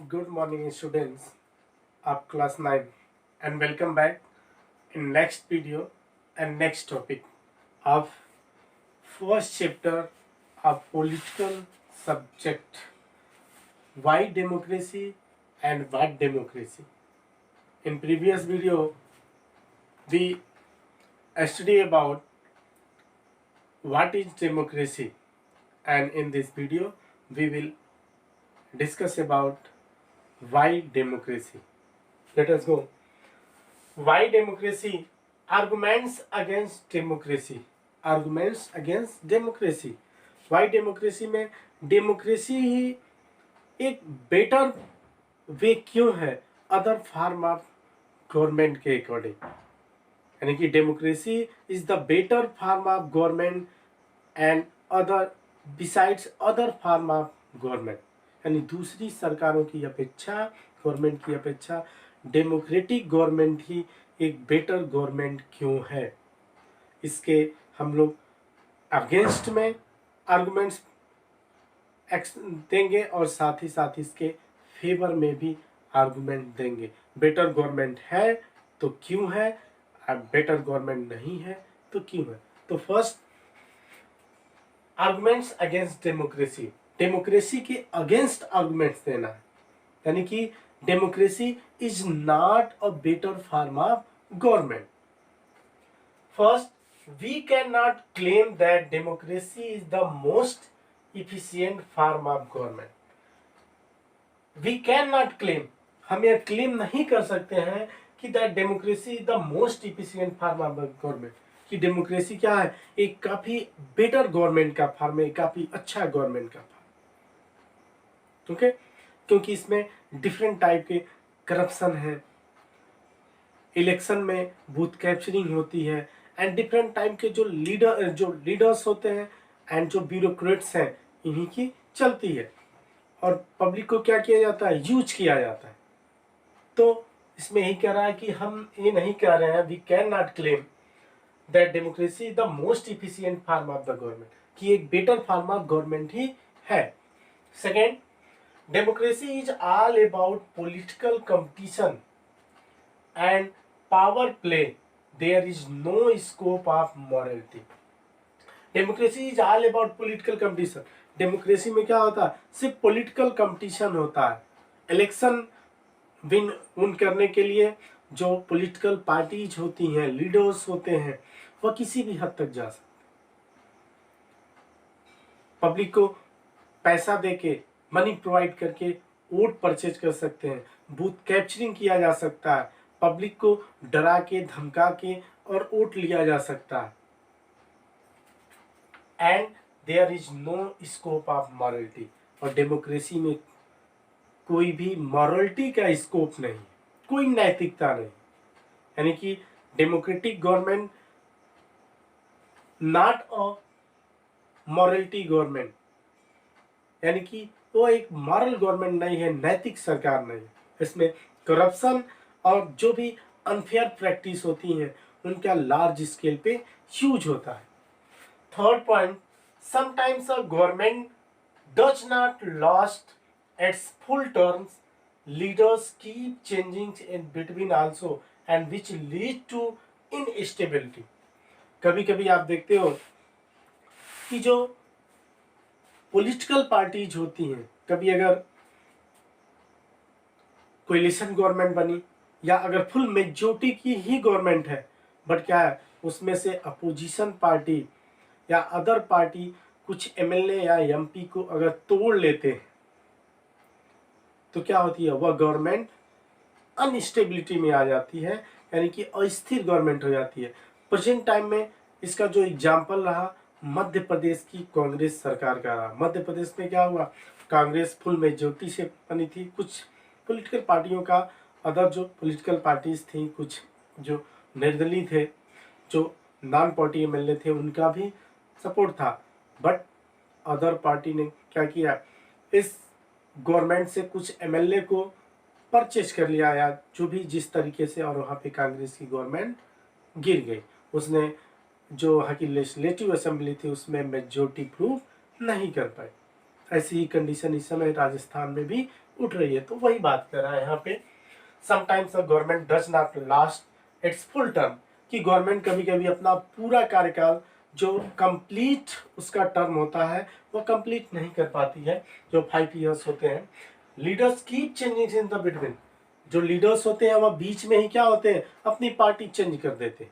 Good morning students of class 9 and welcome back in next video and next topic of first chapter of political subject, why democracy and what democracy. In previous video we study about what is democracy, and in this video we will discuss about why democracy. Let us go. Why democracy? Arguments against democracy. Arguments against democracy. Why democracy में democracy ही एक better way क्यों है other form of government के according, यानी कि democracy is the better form of government and other besides other form of government, यानी दूसरी सरकारों की अपेक्षा, गवर्नमेंट की अपेक्षा डेमोक्रेटिक गवर्नमेंट ही एक बेटर गवर्नमेंट क्यों है, इसके हम लोग अगेंस्ट में आर्गुमेंट्स देंगे और साथ ही साथ इसके फेवर में भी आर्गुमेंट देंगे। बेटर गवर्नमेंट है तो क्यों है, बेटर गवर्नमेंट नहीं है तो क्यों है। तो first arguments against democracy, democracy के अगेंस्ट आर्गुमेंट्स देना है, यानी कि democracy is not a better form of government. First, we cannot claim that democracy is the most efficient form of government. We cannot claim, हम यह claim नहीं कर सकते हैं कि that democracy is the most efficient form of government, कि democracy क्या है, एक काफी बेटर गवर्नमेंट का फॉर्म है, काफी अच्छा गवर्नमेंट का फॉर्म। ओके, क्योंकि इसमें डिफरेंट टाइप के करप्शन है, इलेक्शन में बूथ कैप्चरिंग होती है, एंड डिफरेंट टाइप के जो लीडर्स होते हैं एंड जो ब्यूरोक्रेट्स हैं, इन्हीं की चलती है और पब्लिक को क्या किया जाता है, यूज किया जाता है। तो इसमें यही कह रहा है कि हम ये नहीं कह रहे हैं, we can not claim that democracy is the most efficient form of the government, कि एक बेटर फॉर्म ऑफ गवर्नमेंट ही है। Second, democracy is all about political competition and power play, there is no scope of morality. Democracy is all about political competition. Democracy में क्या होता है, सिर्फ political competition होता है। इलेक्शन विन करने के लिए जो पॉलिटिकल पार्टीज होती हैं, लीडर्स होते हैं, वह किसी भी हद तक जा सकते, पब्लिक को पैसा देके, मनी प्रोवाइड करके वोट परचेज कर सकते हैं, बूथ कैप्चरिंग किया जा सकता है, पब्लिक को डरा के, धमका के और वोट लिया जा सकता है, and there is no scope of morality. और डेमोक्रेसी में कोई भी मॉरलिटी का स्कोप नहीं, कोई नैतिकता नहीं, यानी कि democratic government not a morality government, यानी कि वो एक मॉरल गवर्नमेंट नहीं है, नैतिक सरकार नहीं है। इसमें करप्शन और जो भी अनफेयर प्रैक्टिस होती हैं उनका लार्ज स्केल पे यूज होता है। Third point, sometimes a government does not last its full terms, leaders keep changing in between also and which lead to instability. कभी कभी आप देखते हो कि जो पॉलिटिकल पार्टीज होती हैं, कभी अगर कोएलिशन गवर्नमेंट बनी या अगर फुल मेजॉरिटी की ही गवर्नमेंट है, बट क्या है, उसमें से अपोजिशन पार्टी या अदर पार्टी कुछ एमएलए या एमपी को अगर तोड़ लेते हैं तो क्या होती है, वह गवर्नमेंट अनस्टेबिलिटी में आ जाती है, यानी कि अस्थिर गवर्नमेंट हो जाती है। प्रेजेंट टाइम में इसका जो एग्जाम्पल रहा मध्य प्रदेश की कांग्रेस सरकार का रहा। मध्य प्रदेश में क्या हुआ, कांग्रेस फुल मेजॉरिटी से बनी थी, कुछ पॉलिटिकल पार्टियों का, अदर जो पॉलिटिकल पार्टीज थी, कुछ जो निर्दलीय थे, जो नॉन पार्टी एमएलए थे, उनका भी सपोर्ट था, बट अदर पार्टी ने क्या किया, इस गवर्नमेंट से कुछ एमएलए को परचेज कर लिया या जो भी जिस तरीके से, और वहाँ पे कांग्रेस की गवर्नमेंट गिर गई। उसने जो वहाँ की लेजिस्लेटिव असेंबली थी उसमें मेजॉरिटी प्रूव नहीं कर पाई। ऐसी ही कंडीशन इस समय राजस्थान में भी उठ रही है। तो वही बात कर रहा है यहाँ पे, sometimes the government does not last its full term, कि गवर्नमेंट कभी कभी अपना पूरा कार्यकाल जो कंप्लीट उसका टर्म होता है वो कंप्लीट नहीं कर पाती है, जो 5 इयर्स होते हैं। Leaders keep changing in the between, जो लीडर्स होते हैं वह बीच में ही क्या होते हैं, अपनी पार्टी चेंज कर देते हैं।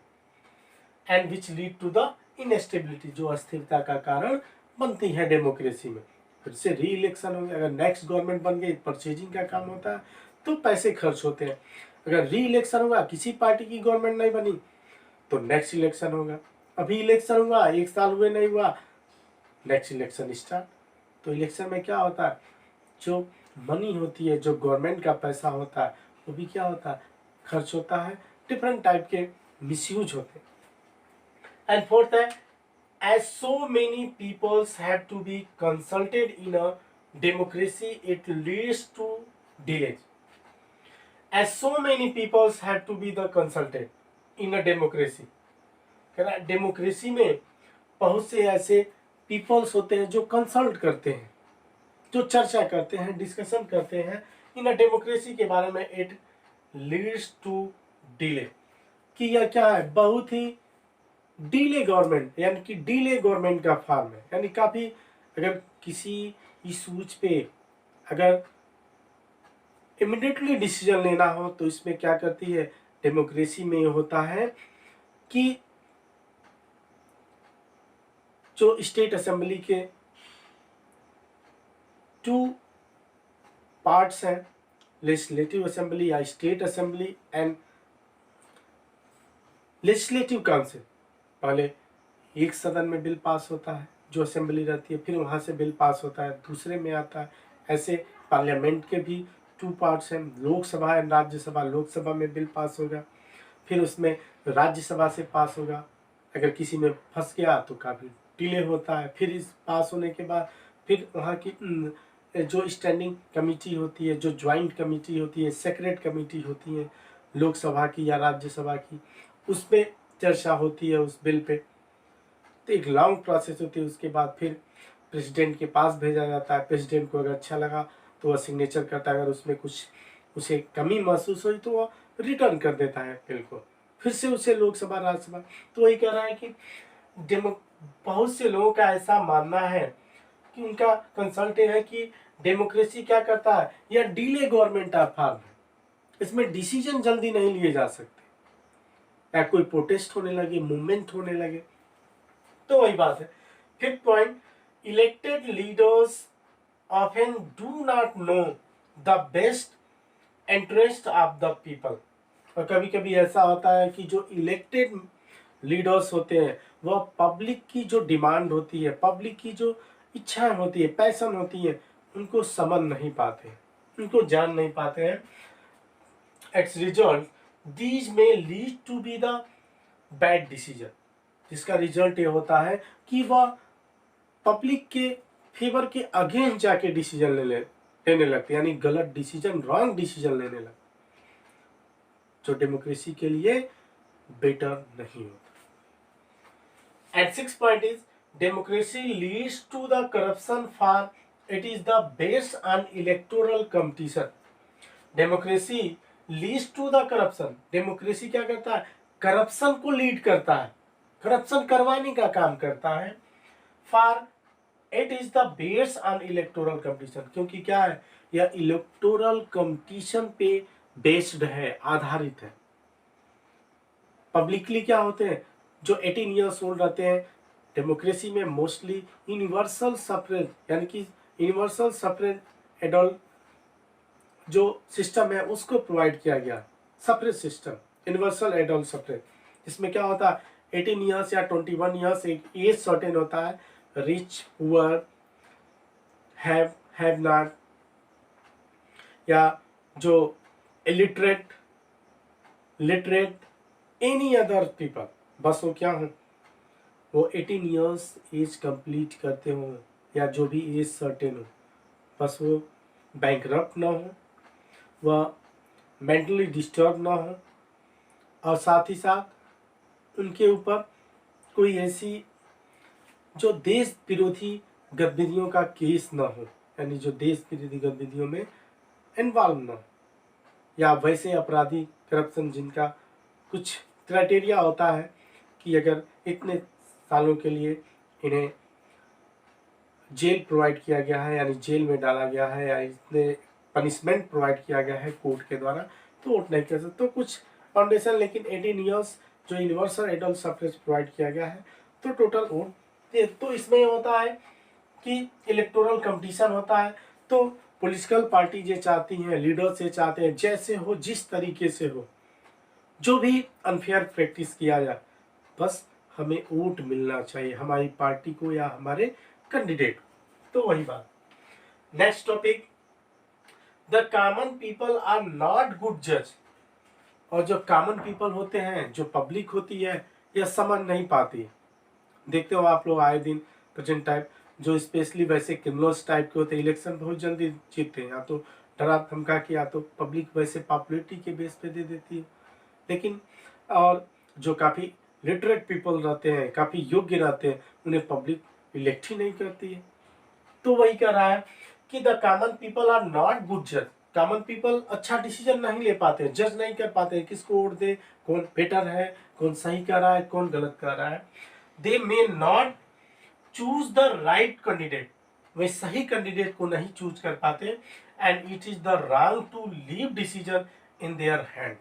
And which lead to the instability, जो अस्थिरता का कारण बनती है डेमोक्रेसी में। फिर से री इलेक्शन हो गया, अगर नेक्स्ट गवर्नमेंट बन गई, परचेजिंग का काम होता है तो पैसे खर्च होते हैं। अगर री इलेक्शन होगा, किसी पार्टी की गवर्नमेंट नहीं बनी तो नेक्स्ट इलेक्शन होगा। अभी इलेक्शन हुआ, 1 साल हुए नहीं हुआ, नेक्स्ट इलेक्शन स्टार्ट। तो इलेक्शन में क्या होता है, जो मनी होती है, जो गवर्नमेंट का पैसा होता है वो भी क्या होता है, खर्च होता है, डिफरेंट टाइप के मिसयूज होते हैं। एंड फोर्थ है, as so many peoples have to be consulted in a democracy, it leads to delays. As so many peoples have to be the consulted in a democracy, कह रहा democracy में बहुत से ऐसे peoples होते हैं जो कंसल्ट करते हैं, जो चर्चा करते हैं, डिस्कशन करते हैं इन अ डेमोक्रेसी के बारे में। इट लीड्स टू डिले, कि यह क्या है, बहुत ही डीले गवर्नमेंट, यानी कि डीले गवर्नमेंट का फॉर्म है। यानी काफी, अगर किसी इशूज पे अगर इमिडिएटली डिसीजन लेना हो तो इसमें क्या करती है, डेमोक्रेसी में होता है कि जो स्टेट असेंबली के 2 पार्ट्स हैं, लेजिस्लेटिव असेंबली या state assembly and legislative council. पहले एक सदन में बिल पास होता है जो असेंबली रहती है, फिर वहाँ से बिल पास होता है दूसरे में आता है। ऐसे पार्लियामेंट के भी 2 पार्ट्स हैं, लोकसभा एंड राज्यसभा। लोकसभा में बिल पास होगा, फिर उसमें राज्यसभा से पास होगा। अगर किसी में फंस गया तो काफ़ी डिले होता है। फिर इस पास होने के बाद फिर वहाँ की जो स्टैंडिंग कमेटी होती है, जो ज्वाइंट कमेटी होती है, सेक्रेट कमेटी होती है लोकसभा की या राज्यसभा की, उसमें चर्चा होती है उस बिल पे। तो एक लॉन्ग प्रोसेस होती है। उसके बाद फिर प्रेसिडेंट के पास भेजा जाता है। प्रेसिडेंट को अगर अच्छा लगा तो वह सिग्नेचर करता है, अगर उसमें कुछ उसे कमी महसूस हुई तो वह रिटर्न कर देता है बिल को, फिर से उसे लोकसभा राज्यसभा। तो वही कह रहा है कि बहुत से लोगों का ऐसा मानना है कि उनका कंसल्ट है कि डेमोक्रेसी क्या करता है, यह डीले गवर्नमेंट ऑफ फॉर्म है, इसमें डिसीजन जल्दी नहीं लिए जा सकते, या कोई प्रोटेस्ट होने लगे, मूवमेंट होने लगे। तो वही बात है। 5th point, elected leaders often do not know the best interest of the people. और कभी कभी ऐसा होता है कि जो इलेक्टेड लीडर्स होते हैं वह पब्लिक की जो डिमांड होती है, पब्लिक की जो इच्छाएं होती है, पैशन होती है, उनको समझ नहीं पाते, उनको जान नहीं पाते हैं। Its result these may lead to be the bad decision, जिसका रिजल्ट ये होता है कि वह पब्लिक के फेवर के अगेंस्ट जाके डिसीजन लेने लगते, यानी गलत डिसीजन, रॉन्ग डिसीजन लेने लगते, जो डेमोक्रेसी के लिए बेटर नहीं होता। And 6th point is, democracy leads to the corruption for it is the based on electoral competition. Democracy leads to the corruption, democracy क्या करता है, करप्शन को लीड करता है, करप्शन करवाने का काम करता है। For it is the based on electoral competition, क्योंकि क्या है, यह इलेक्टोरल कंपटीशन पे बेस्ड है, आधारित है। पब्लिकली क्या होते हैं, जो 18 ईयर्स ओल्ड रहते हैं, डेमोक्रेसी में मोस्टली यूनिवर्सल सफ्रेज, यानी कि यूनिवर्सल सफ्रेज एडल्ट जो सिस्टम है उसको प्रोवाइड किया गया, सफ्रेज सिस्टम, यूनिवर्सल एडल्ट सफ्रेज। इसमें क्या होता है, 18 ईयर्स या 21 ईयर्स एक एज सर्टेन होता है, रिच, पुअर, हैव नॉट, या जो illiterate, literate, any other people, बस वो क्या हो, वो 18 ईयर्स एज कंप्लीट करते हो, या जो भी एज सर्टेन हो, बस वो बैंकरप्ट ना हो, वह मेंटली डिस्टर्ब ना हो, और साथ ही साथ उनके ऊपर कोई ऐसी जो देश विरोधी गतिविधियों का केस न हो, यानी जो देश विरोधी गतिविधियों में इन्वॉल्व न हो, या वैसे अपराधी करप्शन जिनका कुछ क्राइटेरिया होता है कि अगर इतने सालों के लिए इन्हें जेल प्रोवाइड किया गया है, यानी जेल में डाला गया है, या इतने पनिशमेंट प्रोवाइड किया गया है कोर्ट के द्वारा, तो वोट नहीं कर सकते। तो कुछ फाउंडेशन, लेकिन 18 ईयर्स जो यूनिवर्सल एडल्ट सफरेज प्रोवाइड किया गया है, तो टोटल वोट। तो इसमें होता है कि इलेक्टोरल कंपटीशन होता है, तो पॉलिटिकल पार्टी जो चाहती हैं, लीडर्स ये चाहते हैं जैसे हो, जिस तरीके से हो, जो भी अनफेयर प्रैक्टिस किया जाए, बस हमें वोट मिलना चाहिए हमारी पार्टी को या हमारे कैंडिडेट। तो वही बात। Next topic, the common people are not good जज। और जो कॉमन पीपल होते हैं, जो पब्लिक होती है, यह समझ नहीं पाती। देखते हो आप लोग आए दिन प्रेजेंट टाइप, जो स्पेशली वैसे क्रिमिनल्स टाइप के होते हैं, इलेक्शन बहुत जल्दी जीतते हैं, या तो डरा धमका के, या तो पब्लिक वैसे पॉपुलरिटी के बेस पे दे देती है। लेकिन और जो काफ़ी लिटरेट पीपल रहते हैं, काफ़ी योग्य रहते हैं, उन्हें पब्लिक इलेक्ट ही नहीं करती है। तो वही कह रहा है कि the common people are not good जज। कॉमन पीपल अच्छा डिसीजन नहीं ले पाते, जज नहीं कर पाते किसको वोट दे, कौन बेटर है, कौन सही कर रहा है, कौन गलत कर रहा है। They may not choose the right candidate, वे सही कैंडिडेट को नहीं चूज कर पाते। And it is the wrong to leave decision in their hand.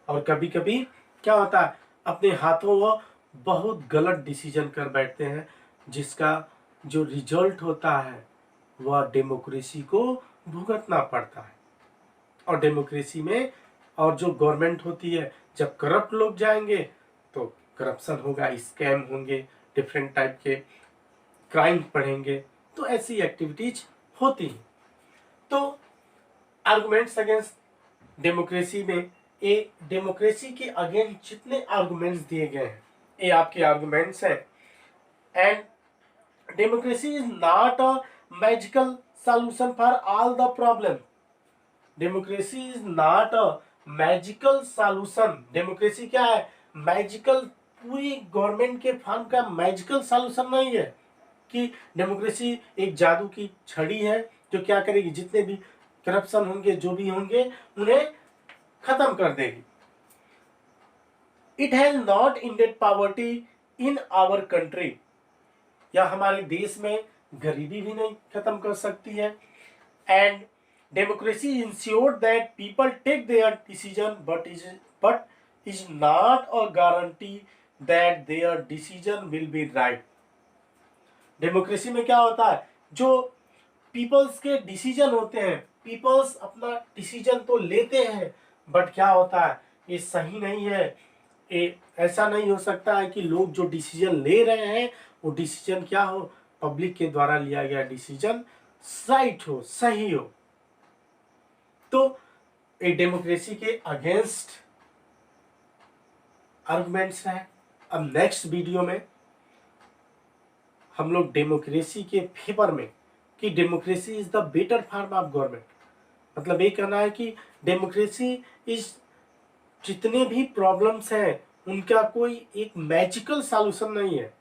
और कभी कभी क्या होता है, अपने हाथों वो बहुत गलत डिसीजन कर बैठते हैं, जिसका जो रिजल्ट होता है वह डेमोक्रेसी को भुगतना पड़ता है। और डेमोक्रेसी में और जो गवर्नमेंट होती है, जब करप्ट लोग जाएंगे तो करप्शन होगा, स्कैम होंगे, डिफरेंट टाइप के क्राइम बढ़ेंगे, तो ऐसी एक्टिविटीज होती हैं। तो आर्गुमेंट्स अगेंस्ट डेमोक्रेसी में, ये डेमोक्रेसी के अगेंस्ट जितने आर्गुमेंट्स दिए गए हैं, ये आपके आर्गुमेंट्स हैं। And democracy is not a magical solution for all the problem. Democracy is not a magical solution. Democracy क्या है, मैजिकल, पूरी गवर्नमेंट के फॉर्म का मैजिकल सॉल्यूशन नहीं है कि डेमोक्रेसी एक जादू की छड़ी है जो क्या करेगी, जितने भी करप्शन होंगे, जो भी होंगे, उन्हें खत्म कर देगी। It has not ended poverty in our country, या हमारे देश में गरीबी भी नहीं खत्म कर सकती है। And democracy ensure that people take their decision but is not a guarantee that their decision will be right. Democracy में क्या होता है, जो पीपल्स के डिसीजन होते हैं, पीपल्स अपना डिसीजन तो लेते हैं, बट क्या होता है, ये सही नहीं है। ये ऐसा नहीं हो सकता है कि लोग जो डिसीजन ले रहे हैं वो डिसीजन क्या हो, पब्लिक के द्वारा लिया गया डिसीजन राइट हो, सही हो। तो एक डेमोक्रेसी के अगेंस्ट आर्गुमेंट्स हैं। अब नेक्स्ट वीडियो में हम लोग डेमोक्रेसी के फेवर में, कि democracy is the better form of government, मतलब ये कहना है कि डेमोक्रेसी इज, जितने भी प्रॉब्लम्स हैं उनका कोई एक मैजिकल सॉल्यूशन नहीं है,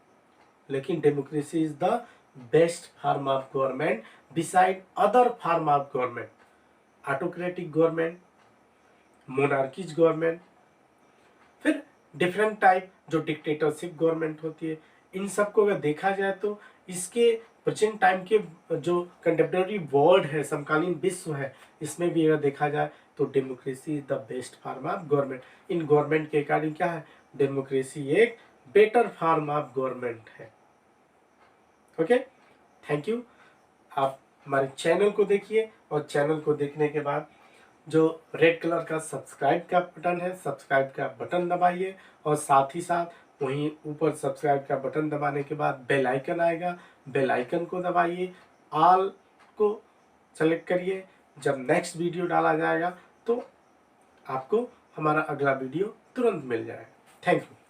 लेकिन democracy is the best form of government beside other form of government, autocratic government, monarchies government, फिर डिफरेंट टाइप जो डिक्टेटरशिप गवर्नमेंट होती है। इन सबको अगर देखा जाए तो इसके प्रेजेंट टाइम के जो कंटेम्प्रेरी वर्ल्ड है, समकालीन विश्व है, इसमें भी अगर देखा जाए तो democracy is the best form of government. In government के अकॉर्डिंग क्या है, डेमोक्रेसी एक बेटर फॉर्म ऑफ गवर्नमेंट है। Okay, thank you. आप हमारे चैनल को देखिए, और चैनल को देखने के बाद जो रेड कलर का सब्सक्राइब का बटन है, सब्सक्राइब का बटन दबाइए, और साथ ही साथ वहीं ऊपर सब्सक्राइब का बटन दबाने के बाद बेल आइकन आएगा, बेल आइकन को दबाइए, ऑल को सेलेक्ट करिए। जब नेक्स्ट वीडियो डाला जाएगा तो आपको हमारा अगला वीडियो तुरंत मिल जाएगा। Thank you.